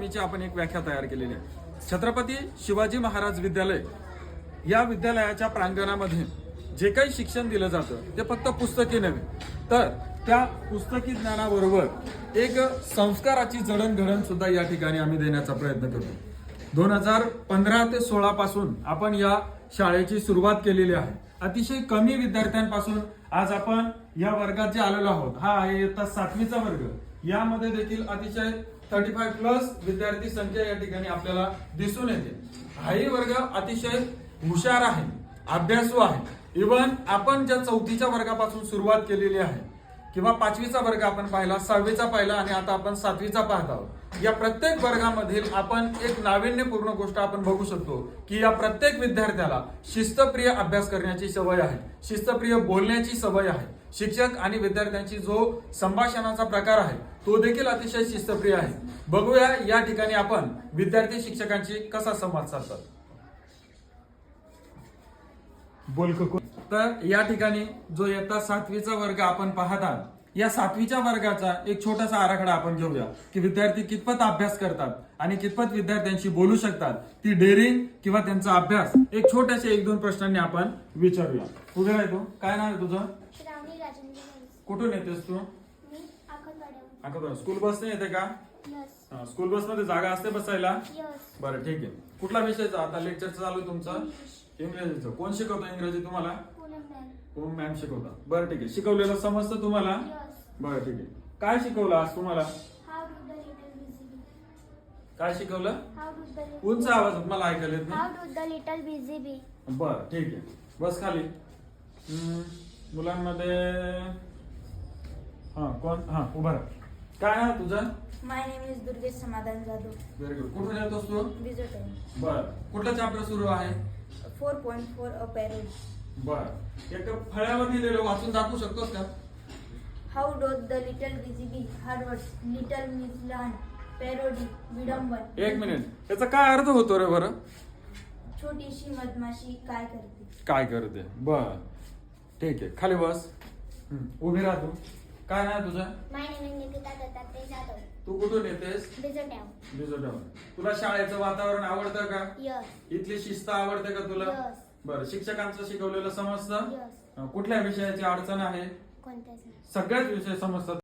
अकॅडमीची आपण एक व्याख्या तयार केलेली आहे। छत्रपती शिवाजी महाराज विद्यालय या विद्यालयाच्या प्रांगणामध्ये जे काही शिक्षण दिलं जातं ते फक्त पुस्तकी नव्हे, तर त्या पुस्तकी ज्ञानाबरोबर एक संस्काराची जडणघडण सुद्धा या ठिकाणी आम्ही देण्याचा प्रयत्न करतो। 2015 ते 16 पासून आपण या शाळेची सुरुवात केलेली आहे। अतिशय कमी विद्यार्थ्यांपासून आज आपण या वर्गात जे आलेलो आहोत, हा आहे इयत्ता 7वीचा वर्ग। यामध्ये देखील अतिशय 35+ विद्यार्थी संख्या या ठिकाणी आपल्याला दिसून येते। हाही वर्ग अतिशय हुशार आहे, अभ्यासू आहे। इव्हन आपण ज्या 4थीच्या वर्गापासून सुरुवात केलेली आहे किंवा 5वीचा वर्ग आपण पाहिला, 6वीचा पाहिला आणि आता आपण 7वीचा पाहत आहोत। या प्रत्येक वर्गामधील आपण एक नाविन्यपूर्ण गोष्ट आपण बघू शकतो की या प्रत्येक विद्यार्थ्याला शिस्तप्रिय अभ्यास करण्याची सवय आहे, शिस्तप्रिय बोलण्याची सवय आहे। शिक्षक आणि विद्यार्थ्यांची जो संभाषणाचा प्रकार आहे तो देखील अतिशय शिस्तप्रिय आहे। बघूया या ठिकाणी आपण विद्यार्थी शिक्षकांची कसा संवाद साधतात। तर या ठिकाणी जो इयत्ता 7वीचा वर्ग आपण पाहत आहात, या 7वीच्या वर्गाचा एक छोटासा आराखडा आपण घेऊया की विद्यार्थी कितपत अभ्यास करतात आणि कितपत विद्यार्थ्यांशी बोलू शकतात। ती डेअरिंग किंवा त्यांचा अभ्यास एक छोट्याशा 1-2 प्रश्नांनी आपण विचारूया। उभे राहतो, काय नाव आहे तुझं? श्रावणी राजेंद्र मोरे। कुठून येतेस तू? मी आखतवाड्याहून। आखतवाड। स्कूल बसने येते का? यस। हा, स्कूल बस मध्ये जागा असते बसायला? यस। बरं, ठीक आहे। कुठला विषयचा आता लेक्चर चालू आहे तुमचं? इंग्रजीचं। कोण शिकवतो इंग्रजी तुम्हाला? पूनम मॅम। ओम मॅम शिकवतात। बरं, ठीक आहे। शिकवलेलं समजतं तुम्हाला? यस। बरं, ठीक आहे। काय शिकवलं आज तुम्हाला? How do the little busy bee. काय शिकवलं? हाऊ डू द उंच आवाजात मला ऐकायला येत हाऊ नाही। डू द लिटल बिझी बी। बरं, ठीक आहे। बस खाली। मुलांमध्ये कोण? उभा राहा। काय आहे तुझं? माय नेम इज दुर्गेश समाधान जाधव। Very good. कुठून येतोस तू? विजिट बरं, कुठला चॅप्टर सुरू आहे? 4.4 अ पॅरोडी। बरं, एक फळ्यावर दिलेलं वाचून दाखवू शकतोस का? How doth the little busy bee hard words little means लहान पॅरोडी विडंबन। 1 मिनिट, त्याचा काय अर्थ होतो रे बरं? छोटीशी मधमाशी काय करते? काय करते? बर, ठीक आहे। खाली बस। उभी राहा तू। काय नाव आहे तुझं? माय नेम इज निकिता दत्तात्रय जाधव। तू कुठून येतेस? बिजोटाव। बिजोटावर। तुला शाळेचं वातावरण आवडतं का? यस। इथली शिस्त आवडते का तुला? यस। बरं, शिक्षकांचं शिकवलेलं समजतं? यस। कुठल्या विषयाची अडचण आहे? कोणत्याच नाही। सगळ्याच विषय समजतात।